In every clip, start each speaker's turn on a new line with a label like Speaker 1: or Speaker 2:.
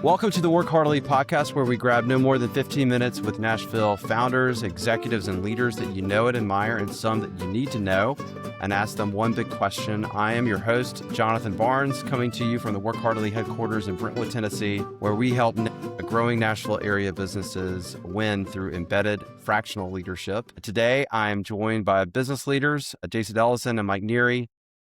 Speaker 1: Welcome to the Work Heartily podcast, where we grab no more than 15 minutes with Nashville founders, executives, and leaders that you know and admire, and some that you need to know, and ask them one big question. I am your host, Jonathan Barnes, coming to you from the Work Heartily headquarters in Brentwood, Tennessee, where we help growing Nashville area businesses win through embedded fractional leadership. Today, I am joined by business leaders, Jason Ellison and Mike Kniery.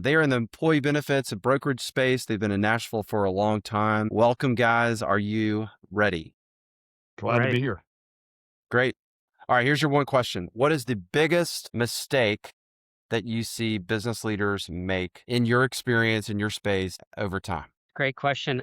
Speaker 1: They are in the employee benefits and brokerage space. They've been in Nashville for a long time. Welcome, guys. Are you ready?
Speaker 2: Glad to be here.
Speaker 1: Great. All right, here's your one question. What is the biggest mistake that you see business leaders make in your experience, in your space over time?
Speaker 3: Great question.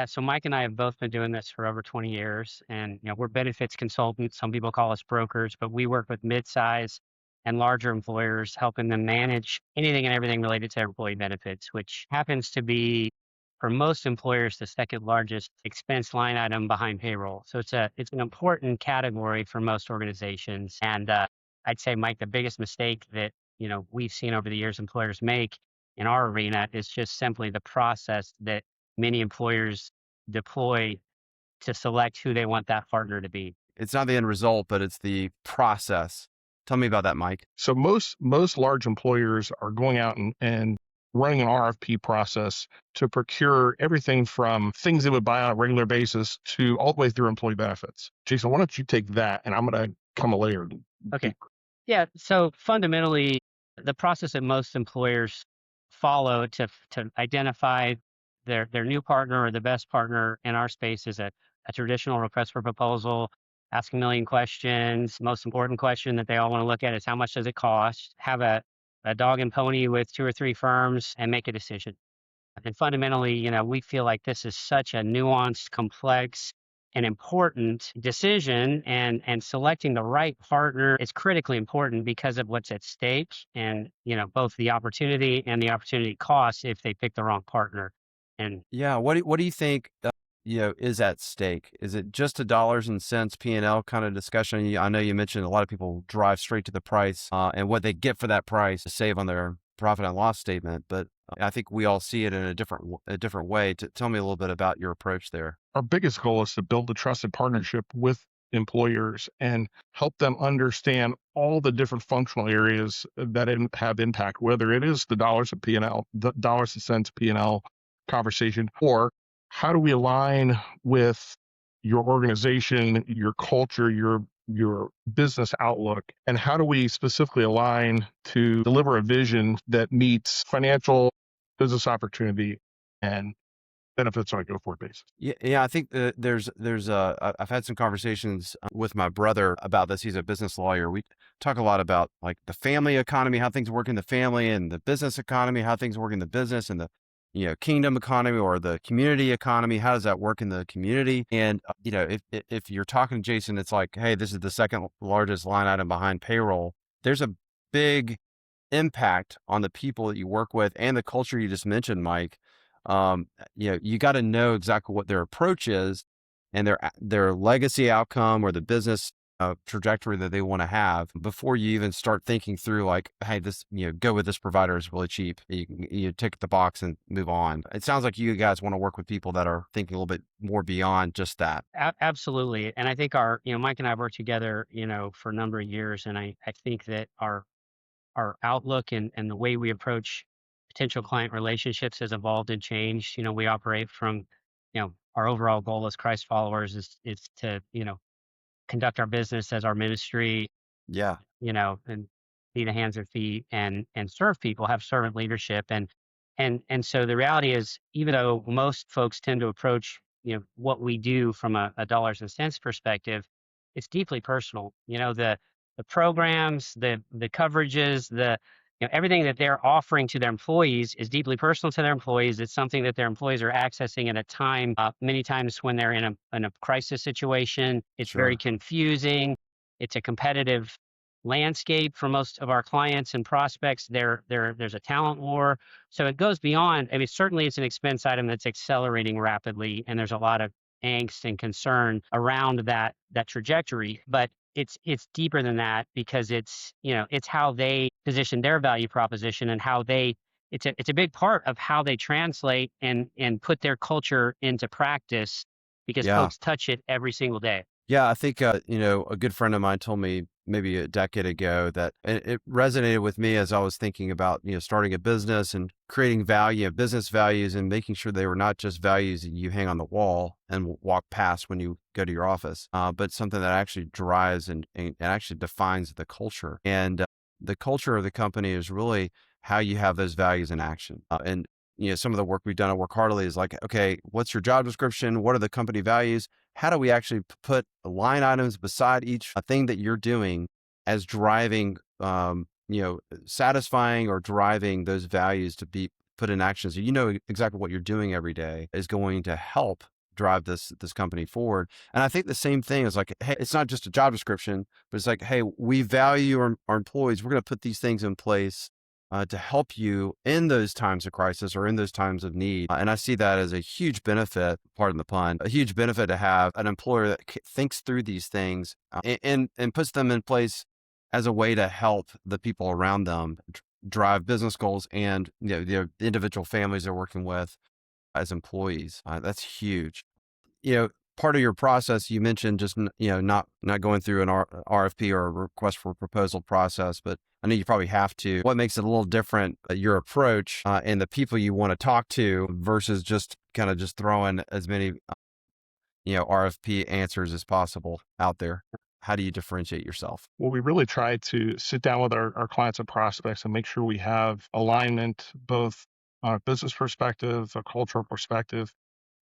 Speaker 3: So Mike and I have both been doing this for over 20 years, and we're benefits consultants. Some people call us brokers, but we work with mid-size and larger employers, helping them manage anything and everything related to employee benefits, which happens to be, for most employers, the second largest expense line item behind payroll. So it's an important category for most organizations. And I'd say, Mike, the biggest mistake that we've seen over the years employers make in our arena is just simply the process that many employers deploy to select who they want that partner to be.
Speaker 1: It's not the end result, but it's the process. Tell me about that, Mike.
Speaker 2: So most large employers are going out and running an RFP process to procure everything from things they would buy on a regular basis to all the way through employee benefits. Jason, why don't you take that and I'm going to come a layer.
Speaker 3: Okay. Yeah. So fundamentally, the process that most employers follow to identify their new partner or the best partner in our space is a traditional request for proposal. Ask a million questions. Most important question that they all want to look at is how much does it cost? Have a dog and pony with 2 or 3 firms and make a decision. And fundamentally, we feel like this is such a nuanced, complex, and important decision, and selecting the right partner is critically important because of what's at stake, and both the opportunity and the opportunity cost if they pick the wrong partner. And
Speaker 1: yeah, what do you think is at stake? Is it just a dollars and cents P&L kind of discussion? I know you mentioned a lot of people drive straight to the price and what they get for that price to save on their profit and loss statement, but I think we all see it in a different way. Tell me a little bit about your approach there.
Speaker 2: Our biggest goal is to build a trusted partnership with employers and help them understand all the different functional areas that have impact, whether it is the dollars of P&L, the dollars and cents P&L conversation, or how do we align with your organization, your culture, your business outlook, and how do we specifically align to deliver a vision that meets financial, business opportunity, and benefits on a go-forward basis?
Speaker 1: Yeah. I think I've had some conversations with my brother about this. He's a business lawyer. We talk a lot about like the family economy, how things work in the family, and the business economy, how things work in the business, and the kingdom economy or the community economy. How does that work in the community? And, if you're talking to Jason, it's like, hey, this is the second largest line item behind payroll. There's a big impact on the people that you work with and the culture you just mentioned, Mike. You got to know exactly what their approach is and their legacy outcome or the business trajectory that they want to have before you even start thinking through like, hey, this, go with this provider is really cheap. You tick the box and move on. It sounds like you guys want to work with people that are thinking a little bit more beyond just that.
Speaker 3: Absolutely. And I think Mike and I have worked together, for a number of years. And I think that our outlook and the way we approach potential client relationships has evolved and changed. We operate from, our overall goal as Christ followers is to, conduct our business as our ministry,
Speaker 1: Yeah.
Speaker 3: and be the hands and feet and serve people, have servant leadership. And so the reality is, even though most folks tend to approach, what we do from a dollars and cents perspective, it's deeply personal. The programs, the coverages, everything that they're offering to their employees is deeply personal to their employees. It's something that their employees are accessing at a time, many times when they're in a crisis situation. It's
Speaker 1: Sure.
Speaker 3: very confusing. It's a competitive landscape for most of our clients and prospects. There's a talent war. So it goes beyond. I mean, certainly it's an expense item that's accelerating rapidly, and there's a lot of angst and concern around that trajectory. But it's deeper than that, because it's how they position their value proposition and how it's a big part of how they translate and put their culture into practice because
Speaker 1: Yeah.
Speaker 3: folks touch it every single day.
Speaker 1: Yeah, I think, a good friend of mine told me maybe a decade ago that it resonated with me as I was thinking about, starting a business and creating value, business values, and making sure they were not just values that you hang on the wall and walk past when you go to your office, but something that actually drives and actually defines the culture. And the culture of the company is really how you have those values in action. And some of the work we've done at Work Heartily is like, okay, what's your job description? What are the company values? How do we actually put line items beside each thing that you're doing as driving, satisfying or driving those values to be put in action? So exactly what you're doing every day is going to help drive this company forward. And I think the same thing is like, hey, it's not just a job description, but it's like, hey, we value our employees. We're going to put these things in place to help you in those times of crisis or in those times of need. And I see that as a huge benefit, pardon the pun, a huge benefit to have an employer that thinks through these things and puts them in place as a way to help the people around them drive business goals and the individual families they're working with as employees. That's huge. Part of your process, you mentioned just, not going through an RFP or a request for proposal process, but I know you probably have to. What makes it a little different, your approach and the people you want to talk to versus just kind of just throwing as many, RFP answers as possible out there? How do you differentiate yourself?
Speaker 2: Well, we really try to sit down with our clients and prospects and make sure we have alignment, both on a business perspective, a cultural perspective,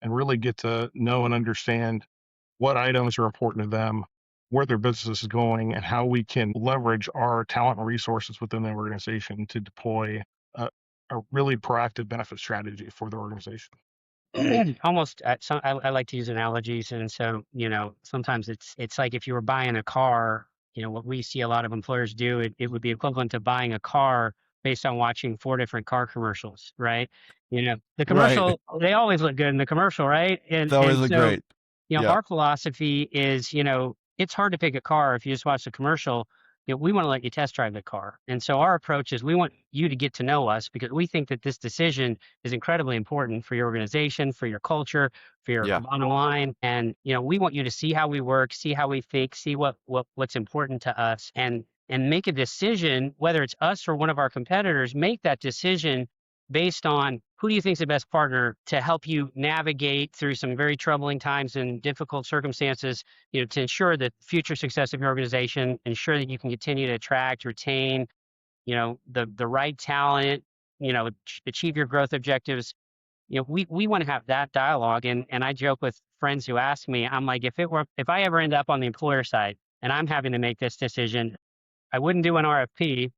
Speaker 2: and really get to know and understand what items are important to them, where their business is going, and how we can leverage our talent and resources within the organization to deploy a really proactive benefit strategy for the organization.
Speaker 3: Almost I like to use analogies, and so sometimes it's like if you were buying a car, what we see a lot of employers do, it would be equivalent to buying a car based on watching four different car commercials, right? The
Speaker 1: Right.
Speaker 3: commercial, they always look good in the commercial, right? and
Speaker 1: They always
Speaker 3: and
Speaker 1: look
Speaker 3: so
Speaker 1: great. Yeah.
Speaker 3: our philosophy is, it's hard to pick a car if you just watch the commercial. We want to let you test drive the car. And so our approach is we want you to get to know us because we think that this decision is incredibly important for your organization, for your culture, for your
Speaker 1: Yeah.
Speaker 3: bottom line. And, we want you to see how we work, see how we think, see what's important to us and make a decision, whether it's us or one of our competitors, make that decision based on who do you think is the best partner to help you navigate through some very troubling times and difficult circumstances, to ensure the future success of your organization, ensure that you can continue to attract, retain, the right talent, achieve your growth objectives. We want to have that dialogue. And I joke with friends who ask me, I'm like, if I ever end up on the employer side and I'm having to make this decision, I wouldn't do an RFP,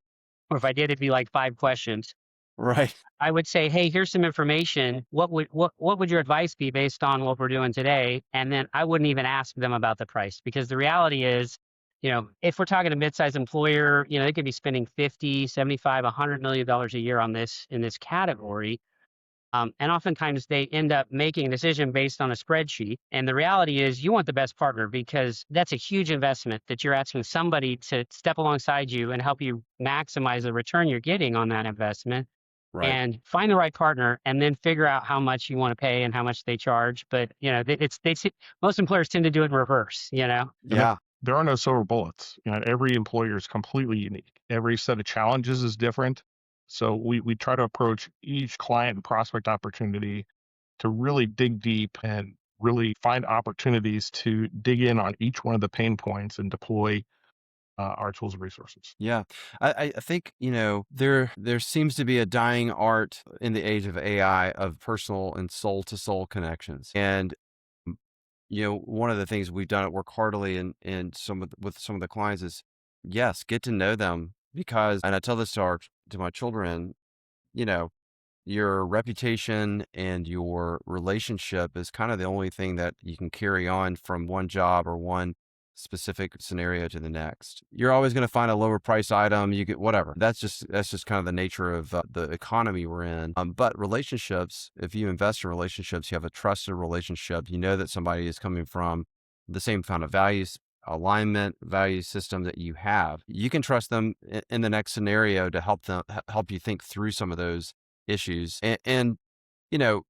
Speaker 3: or if I did, it'd be like 5 questions.
Speaker 1: Right.
Speaker 3: I would say, "Hey, here's some information. What would your advice be based on what we're doing today?" And then I wouldn't even ask them about the price because the reality is, if we're talking a mid-sized employer, they could be spending 50, 75, $100 million a year on this in this category. And oftentimes they end up making a decision based on a spreadsheet. And the reality is you want the best partner because that's a huge investment that you're asking somebody to step alongside you and help you maximize the return you're getting on that investment
Speaker 1: Right.
Speaker 3: and find the right partner and then figure out how much you want to pay and how much they charge. But, most employers tend to do it in reverse.
Speaker 2: And
Speaker 1: Yeah.
Speaker 2: there are no silver bullets. Every employer is completely unique. Every set of challenges is different. So we try to approach each client and prospect opportunity to really dig deep and really find opportunities to dig in on each one of the pain points and deploy our tools and resources.
Speaker 1: Yeah. I think, there seems to be a dying art in the age of AI of personal and soul to soul connections. And, one of the things we've done at Work Heartily and with some of the clients is, yes, get to know them because, and I tell this to my children, you know, your reputation and your relationship is kind of the only thing that you can carry on from one job or one specific scenario to the next. You're always going to find a lower price item. You get whatever. That's just kind of the nature of the economy we're in. But relationships, if you invest in relationships, you have a trusted relationship. You know that somebody is coming from the same kind of values alignment value system that you have. You can trust them in the next scenario to help you think through some of those issues. And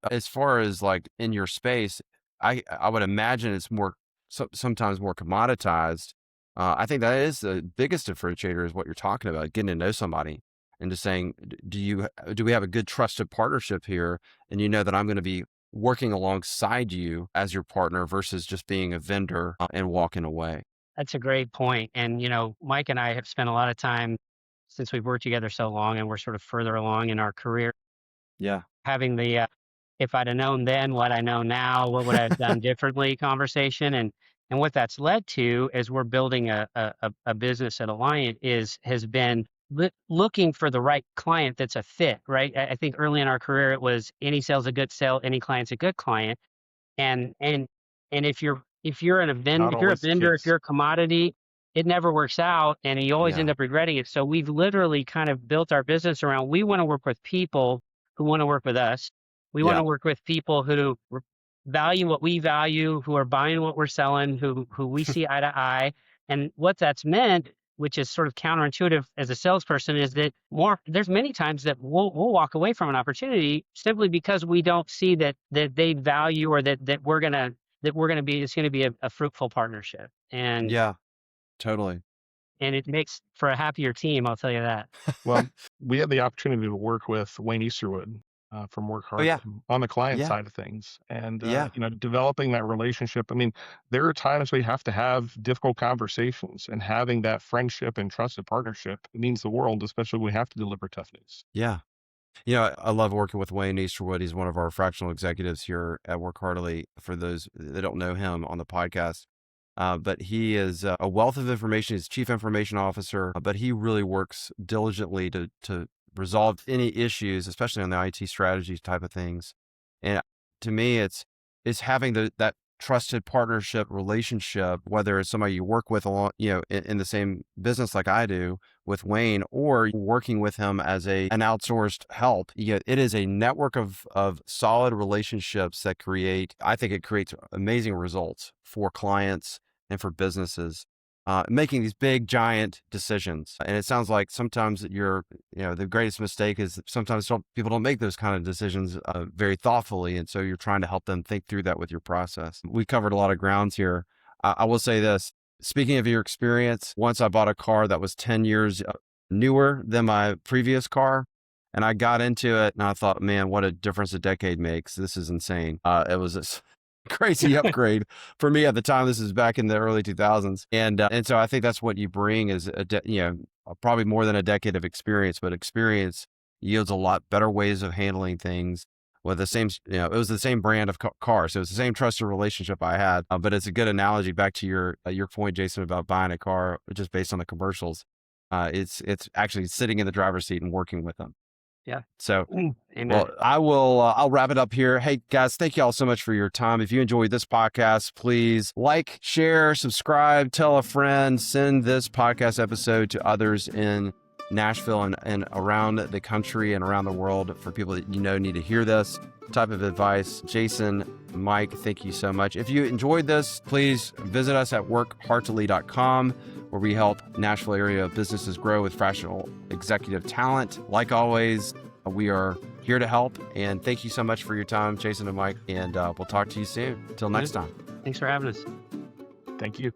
Speaker 1: as far as like in your space, I would imagine it's sometimes more commoditized. I think that is the biggest differentiator is what you're talking about, getting to know somebody and just saying, do we have a good trusted partnership here? And you know that I'm going to be working alongside you as your partner versus just being a vendor and walking away.
Speaker 3: That's a great point. And, Mike and I have spent a lot of time since we've worked together so long and we're sort of further along in our career,
Speaker 1: Yeah.
Speaker 3: having the if I'd have known then what I know now, what would I have done differently conversation. And what that's led to as we're building a business at Alliant has been looking for the right client that's a fit, right? I think early in our career, it was any sale's a good sale, any client's a good client. And and and if you're
Speaker 2: Not
Speaker 3: if you're a
Speaker 2: always the
Speaker 3: vendor, if
Speaker 2: case.
Speaker 3: you're a commodity, it never works out and you always
Speaker 1: Yeah.
Speaker 3: end up regretting it. So we've literally kind of built our business around we want to work with people who want to work with us. We want
Speaker 1: Yeah.
Speaker 3: to work with people who value what we value, who are buying what we're selling, who we see eye to eye. And what that's meant, which is sort of counterintuitive as a salesperson, is that there's many times that we'll walk away from an opportunity simply because we don't see that they value or that we're gonna be it's gonna be a fruitful partnership. And
Speaker 1: Yeah. Totally.
Speaker 3: and it makes for a happier team, I'll tell you that.
Speaker 2: Well, we had the opportunity to work with Wayne Easterwood from Work
Speaker 1: Oh
Speaker 2: Hard
Speaker 1: yeah.
Speaker 2: on the client
Speaker 1: Yeah.
Speaker 2: side of things, and
Speaker 1: Yeah.
Speaker 2: developing that relationship. I mean, there are times we have to have difficult conversations, and having that friendship and trusted partnership means the world, especially when we have to deliver tough news.
Speaker 1: Yeah. I love working with Wayne Easterwood. He's one of our fractional executives here at Work Heartily. For those that don't know him on the podcast, but he is a wealth of information. He's chief information officer, but he really works diligently to resolve any issues, especially on the IT strategy type of things. And to me, it's having that trusted partnership relationship, whether it's somebody you work with along, in the same business like I do with Wayne, or working with him as an outsourced help. It is a network of solid relationships that I think it creates amazing results for clients and for businesses, making these big, giant decisions. And it sounds like sometimes the greatest mistake is that sometimes people don't make those kind of decisions very thoughtfully. And so you're trying to help them think through that with your process. We covered a lot of grounds here. I will say this. Speaking of your experience, once I bought a car that was 10 years newer than my previous car, and I got into it and I thought, man, what a difference a decade makes. This is insane. It was this crazy upgrade for me at the time. This is back in the early 2000s. And so I think that's what you bring is probably more than a decade of experience, but experience yields a lot better ways of handling things with the same, it was the same brand of car. So it's the same trusted relationship I had, but it's a good analogy back to your point, Jason, about buying a car just based on the commercials. It's actually sitting in the driver's seat and working with them.
Speaker 3: Yeah.
Speaker 1: So,
Speaker 3: Amen.
Speaker 1: well, I'll wrap it up here. Hey guys, thank you all so much for your time. If you enjoyed this podcast, please like, share, subscribe, tell a friend, send this podcast episode to others in Nashville and around the country and around the world for people that need to hear this type of advice. Jason, Mike, thank you so much. If you enjoyed this, please visit us at workheartily.com, where we help Nashville area businesses grow with fractional executive talent. Like always, we are here to help. And thank you so much for your time, Jason and Mike. And we'll talk to you soon. Till next time.
Speaker 3: Thanks for having us.
Speaker 2: Thank you.